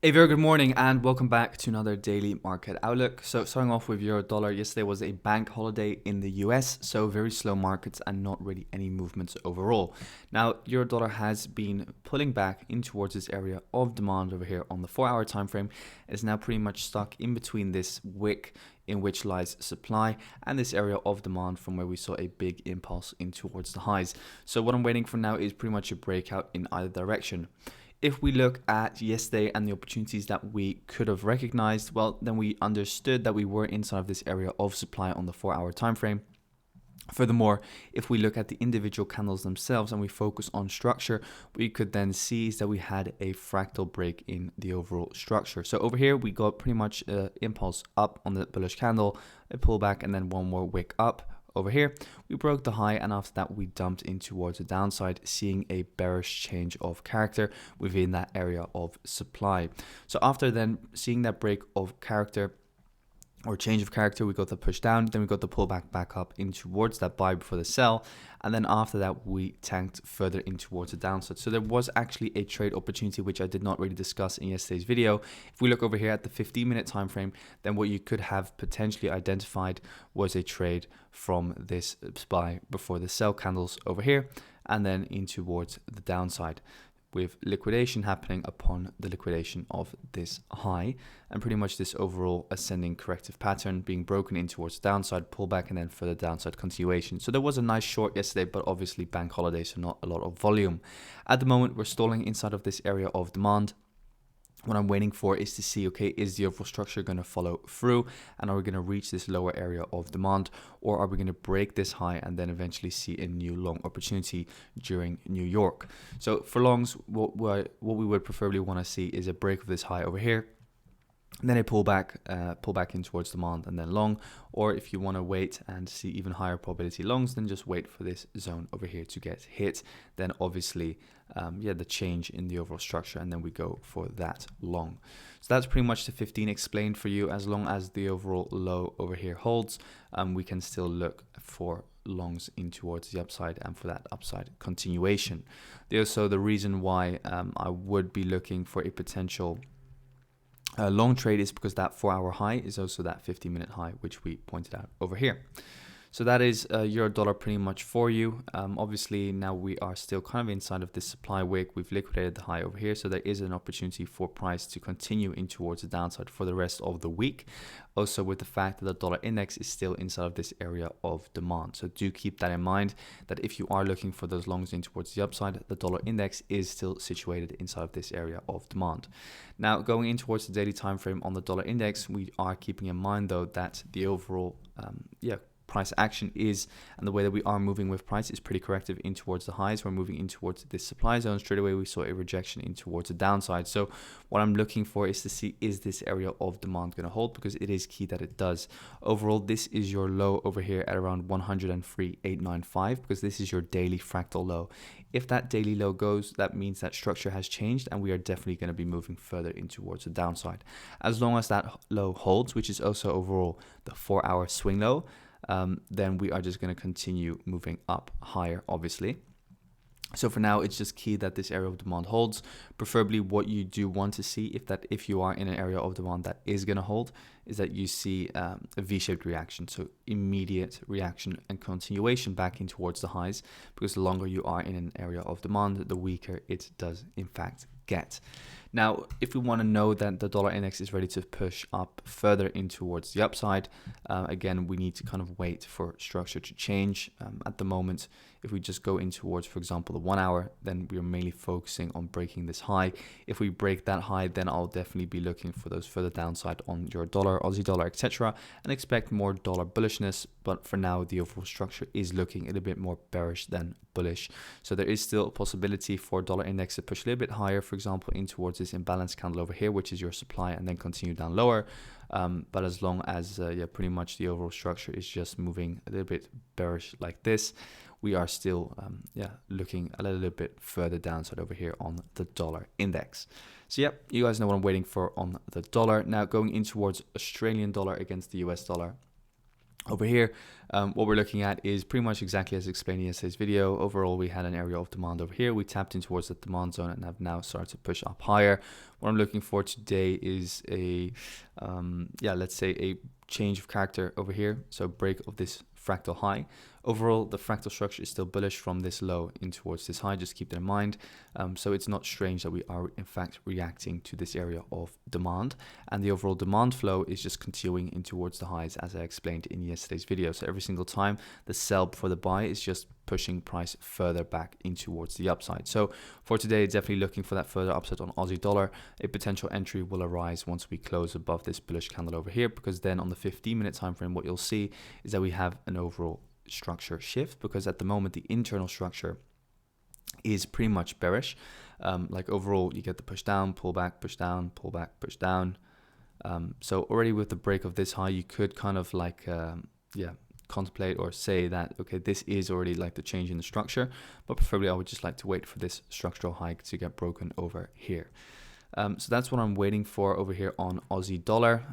A very good morning and welcome back to another daily market outlook. So starting off with euro dollar, yesterday was a bank holiday in the US, so very slow markets and not really any movements overall. Now euro dollar has been pulling back in towards this area of demand over here on the 4-hour time frame. It's now pretty much stuck in between this wick in which lies supply and this area of demand from where we saw a big impulse in towards the highs. So what I'm waiting for now is pretty much a breakout in either direction. If we look at yesterday and the opportunities that we could have recognized, well, then we understood that we were inside of this area of supply on the 4-hour time frame. Furthermore, if we look at the individual candles themselves and we focus on structure, we could then see is that we had a fractal break in the overall structure. So over here, we got pretty much an impulse up on the bullish candle, a pullback, and then one more wick up. Over here, we broke the high, and after that, we dumped in towards the downside, seeing a bearish change of character within that area of supply. So after then seeing that break of character, or change of character, we got the push down, then we got the pullback back up in towards that buy before the sell, and then after that we tanked further in towards the downside. So there was actually a trade opportunity which I did not really discuss in yesterday's video. If we look over here at the 15-minute time frame, then what you could have potentially identified was a trade from this buy before the sell candles over here, and then in towards the downside, with liquidation happening upon the liquidation of this high, and pretty much this overall ascending corrective pattern being broken in towards the downside, pullback, and then further downside continuation. So there was a nice short yesterday, but obviously bank holiday, so not a lot of volume. At the moment, we're stalling inside of this area of demand. What I'm waiting for is to see, okay, is the overall structure going to follow through, and are we going to reach this lower area of demand, or are we going to break this high and then eventually see a new long opportunity during New York? So for longs, what we would preferably want to see is a break of this high over here, and then a pullback in towards demand and then long. Or if you want to wait and see even higher probability longs, then just wait for this zone over here to get hit. Then obviously, the change in the overall structure, and then we go for that long. So that's pretty much the 15 explained for you. As long as the overall low over here holds, we can still look for longs in towards the upside and for that upside continuation. Also, the reason why I would be looking for a potential long trade is because that 4-hour high is also that 50-minute high, which we pointed out over here. So that is euro dollar pretty much for you. Obviously, now we are still kind of inside of this supply wick. We've liquidated the high over here, so there is an opportunity for price to continue in towards the downside for the rest of the week. Also, with the fact that the dollar index is still inside of this area of demand. So do keep that in mind, that if you are looking for those longs in towards the upside, the dollar index is still situated inside of this area of demand. Now, going in towards the daily time frame on the dollar index, we are keeping in mind though that the overall price action is, and the way that we are moving with price is pretty corrective in towards the highs. We're moving in towards this supply zone. Straight away we saw a rejection in towards the downside. So what I'm looking for is to see, is this area of demand going to hold, because it is key that it does. Overall, this is your low over here at around 103.895, because this is your daily fractal low. If that daily low goes, that means that structure has changed, and we are definitely going to be moving further in towards the downside. As long as that low holds, which is also overall the 4-hour swing low, then we are just going to continue moving up higher, obviously. So for now, it's just key that this area of demand holds. Preferably what you do want to see, if you are in an area of demand that is going to hold, is that you see a V-shaped reaction. So immediate reaction and continuation back in towards the highs, because the longer you are in an area of demand, the weaker it does in fact get. Now, if we want to know that the dollar index is ready to push up further in towards the upside, again, we need to kind of wait for structure to change. At the moment, if we just go in towards, for example, the 1 hour, then we are mainly focusing on breaking this high. If we break that high, then I'll definitely be looking for those further downside on your dollar, Aussie dollar, etc., and expect more dollar bullishness. But for now, the overall structure is looking a little bit more bearish than bullish. So there is still a possibility for dollar index to push a little bit higher, for example, in towards this imbalance candle over here, which is your supply, and then continue down lower. But as long as pretty much the overall structure is just moving a little bit bearish like this, we are still looking a little bit further downside over here on the dollar index. So yeah, you guys know what I'm waiting for on the dollar. Now going in towards Australian dollar against the US dollar. Over here, what we're looking at is pretty much exactly as explained in yesterday's video. Overall, we had an area of demand over here. We tapped in towards the demand zone and have now started to push up higher. What I'm looking for today is a, let's say a change of character over here. So break of this fractal high. Overall, the fractal structure is still bullish from this low in towards this high. Just keep that in mind. So it's not strange that we are in fact reacting to this area of demand, and the overall demand flow is just continuing in towards the highs as I explained in yesterday's video. So every single time the sell before the buy is just pushing price further back in towards the upside. So for today, definitely looking for that further upside on Aussie dollar. A potential entry will arise once we close above this bullish candle over here, because then on the 15-minute time frame, what you'll see is that we have an overall structure shift, because at the moment the internal structure is pretty much bearish. Like overall, you get the push down, pull back, push down, pull back, push down. So already with the break of this high, you could kind of like contemplate or say that, okay, this is already like the change in the structure, but preferably I would just like to wait for this structural hike to get broken over here. So that's what I'm waiting for over here on Aussie dollar.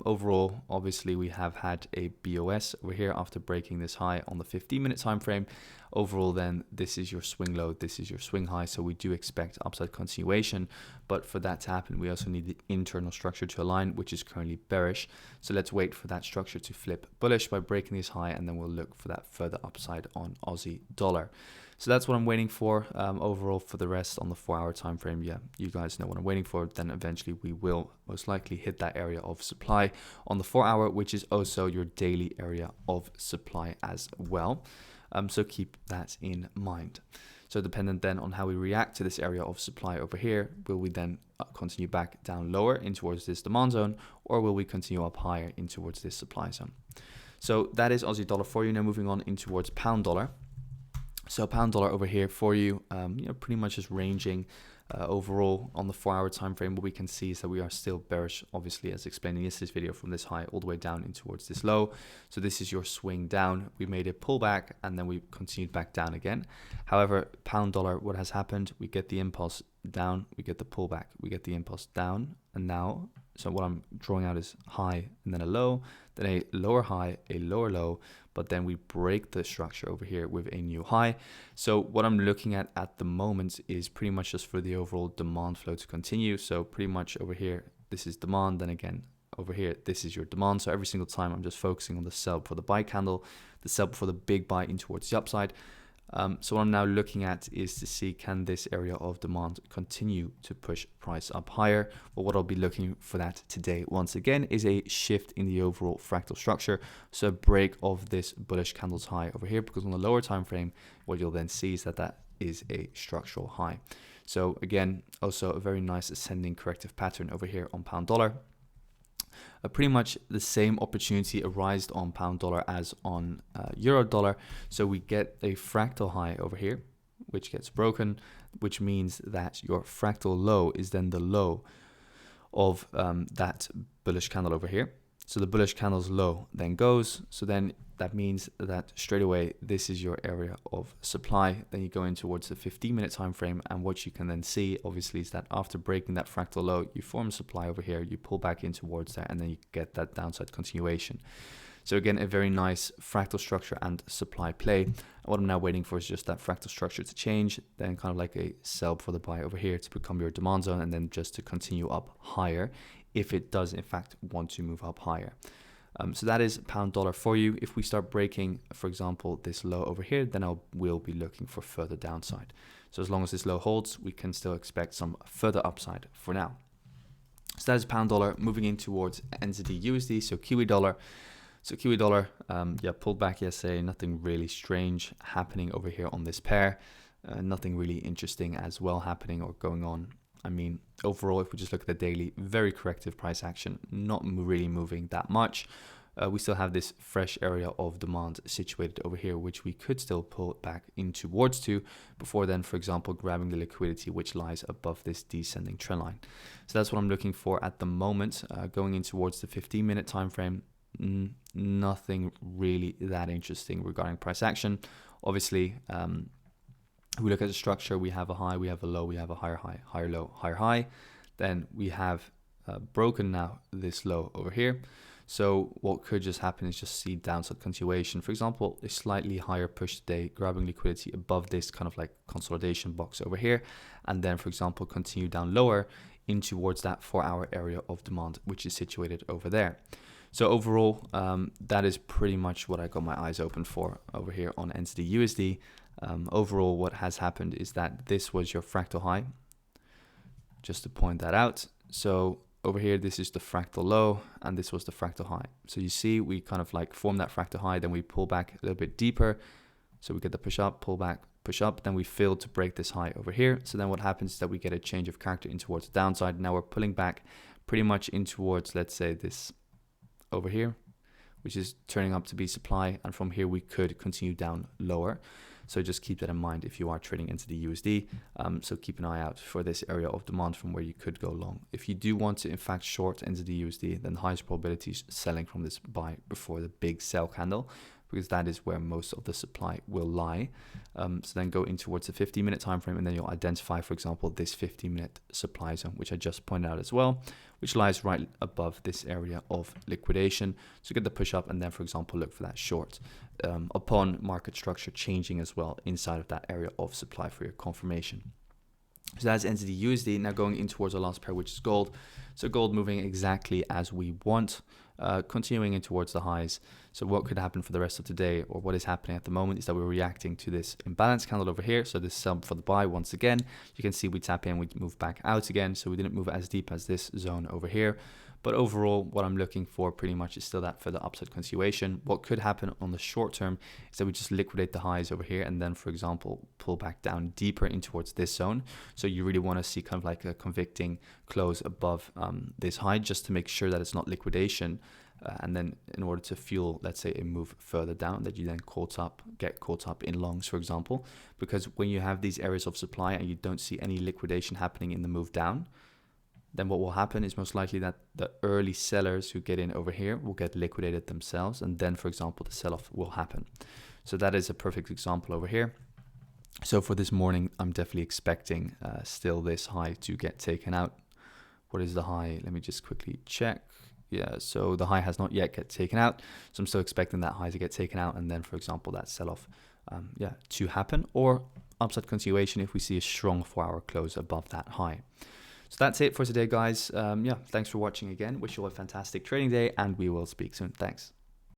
Overall, obviously we have had a BOS over here after breaking this high on the 15-minute time frame. Overall, then this is your swing low, this is your swing high. So we do expect upside continuation, but for that to happen, we also need the internal structure to align, which is currently bearish. So let's wait for that structure to flip bullish by breaking this high, and then we'll look for that further upside on Aussie dollar. So that's what I'm waiting for. Overall, for the rest on the 4-hour time frame, yeah, you guys know what I'm waiting for. Then eventually we will most likely hit that area of supply on the 4-hour, which is also your daily area of supply as well. So keep that in mind. So dependent then on how we react to this area of supply over here, will we then continue back down lower in towards this demand zone, or will we continue up higher in towards this supply zone? So that is Aussie dollar for you. Now moving on in towards pound dollar. So pound dollar over here for you, pretty much just ranging overall on the 4-hour time frame. What we can see is that we are still bearish, obviously, as explained in yesterday's video, from this high all the way down in towards this low. So this is your swing down. We made a pullback and then we continued back down again. However, pound dollar, what has happened? We get the impulse down, we get the pullback, we get the impulse down, and now, so what I'm drawing out is high and then a low, then a lower high, a lower low, but then we break the structure over here with a new high. So what I'm looking at the moment is pretty much just for the overall demand flow to continue. So pretty much over here, this is demand, then again over here, this is your demand. So every single time I'm just focusing on the sell before the buy candle, the sell before the big buy in towards the upside. So what I'm now looking at is to see, can this area of demand continue to push price up higher? Well, what I'll be looking for that today, once again, is a shift in the overall fractal structure. So a break of this bullish candle's high over here, because on the lower time frame, what you'll then see is that that is a structural high. So again, also a very nice ascending corrective pattern over here on pound dollar. Pretty much the same opportunity arised on pound dollar as on euro dollar. So we get a fractal high over here, which gets broken, which means that your fractal low is then the low of that bullish candle over here. So the bullish candle's low then goes. So then that means that straight away, this is your area of supply. Then you go in towards the 15-minute time frame. And what you can then see, obviously, is that after breaking that fractal low, you form supply over here, you pull back in towards that, and then you get that downside continuation. So again, a very nice fractal structure and supply play. And what I'm now waiting for is just that fractal structure to change, then kind of like a sell for the buy over here to become your demand zone, and then just to continue up higher if it does in fact want to move up higher. So that is pound dollar for you. If we start breaking, for example, this low over here, then we'll be looking for further downside. So as long as this low holds, we can still expect some further upside for now. So that is pound dollar. Moving in towards NZDUSD, so Kiwi dollar. So Kiwi dollar, pulled back yesterday. Nothing really strange happening over here on this pair. Nothing really interesting as well happening or going on. I mean, overall, if we just look at the daily, very corrective price action, not really moving that much. We still have this fresh area of demand situated over here, which we could still pull it back in towards to before then, for example, grabbing the liquidity, which lies above this descending trend line. So that's what I'm looking for at the moment. Going in towards the 15-minute time frame, nothing really that interesting regarding price action. Obviously, if we look at the structure, we have a high, we have a low, we have a higher high, higher low, higher high. Then we have broken now this low over here. So So what could just happen is just see downside continuation. For example, a slightly higher push today, grabbing liquidity above this kind of like consolidation box over here. And then, for example, continue down lower in towards that 4-hour area of demand, which is situated over there. So overall, that is pretty much what I got my eyes open for over here on NZDUSD. Overall, what has happened is that this was your fractal high, just to point that out. So over here, this is the fractal low, and this was the fractal high. So you see, we kind of like form that fractal high, then we pull back a little bit deeper. So we get the push up, pull back, push up, then we failed to break this high over here. So then what happens is that we get a change of character in towards the downside. Now we're pulling back pretty much in towards, let's say, this over here, which is turning up to be supply, and from here we could continue down lower. So just keep that in mind if you are trading into the USD. So keep an eye out for this area of demand from where you could go long. If you do want to in fact short into the USD, then the highest probability is selling from this buy before the big sell candle, because that is where most of the supply will lie. So then go in towards the 15-minute time frame, and then you'll identify, for example, this 15-minute supply zone, which I just pointed out as well, which lies right above this area of liquidation. So get the push up, and then, for example, look for that short upon market structure changing as well inside of that area of supply for your confirmation. So that's NZDUSD. Now going in towards our last pair, which is gold. So gold moving exactly as we want, continuing in towards the highs. So what could happen for the rest of today, or what is happening at the moment, is that we're reacting to this imbalance candle over here. So this sell for the buy once again. You can see we tap in, we move back out again. So we didn't move as deep as this zone over here. But overall, what I'm looking for pretty much is still that further upside continuation. What could happen on the short term is that we just liquidate the highs over here, and then, for example, pull back down deeper in towards this zone. So you really want to see kind of like a convicting close above this high, just to make sure that it's not liquidation. And then in order to fuel, let's say, a move further down, that you then get caught up in longs, for example. Because when you have these areas of supply and you don't see any liquidation happening in the move down, then what will happen is most likely that the early sellers who get in over here will get liquidated themselves. And then, for example, the sell-off will happen. So that is a perfect example over here. So for this morning, I'm definitely expecting still this high to get taken out. What is the high? Let me just quickly check. Yeah, so the high has not yet get taken out. So I'm still expecting that high to get taken out. And then, for example, that sell-off to happen, or upside continuation if we see a strong 4-hour close above that high. So that's it for today, guys. Thanks for watching again. Wish you all a fantastic trading day, and we will speak soon. Thanks.